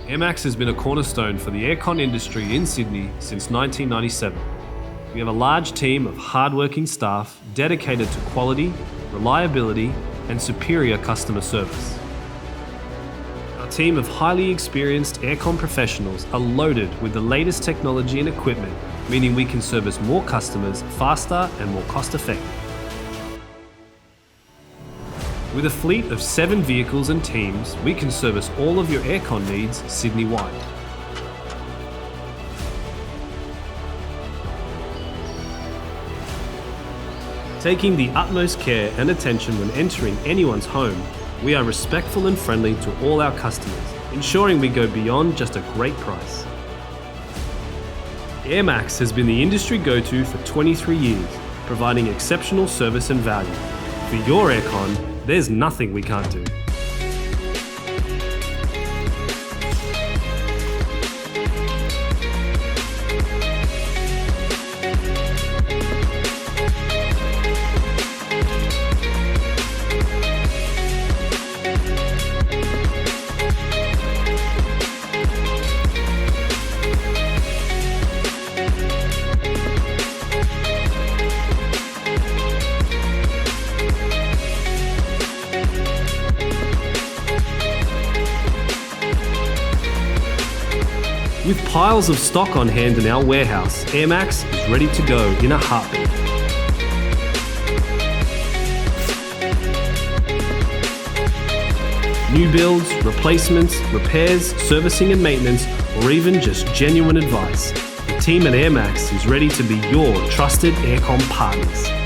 AiiMS has been a cornerstone for the aircon industry in Sydney since 1997. We have a large team of hardworking staff dedicated to quality, reliability, and superior customer service. Our team of highly experienced aircon professionals are loaded with the latest technology and equipment, meaning we can service more customers faster and more cost-effective. With a fleet of 7 vehicles and teams, we can service all of your aircon needs Sydney-wide. Taking the utmost care and attention when entering anyone's home, we are respectful and friendly to all our customers, ensuring we go beyond just a great price. AiiMS has been the industry go-to for 23 years, providing exceptional service and value. For your aircon, there's nothing we can't do. With piles of stock on hand in our warehouse, AiiMS is ready to go in a heartbeat. New builds, replacements, repairs, servicing and maintenance, or even just genuine advice, the team at AiiMS is ready to be your trusted aircon partners.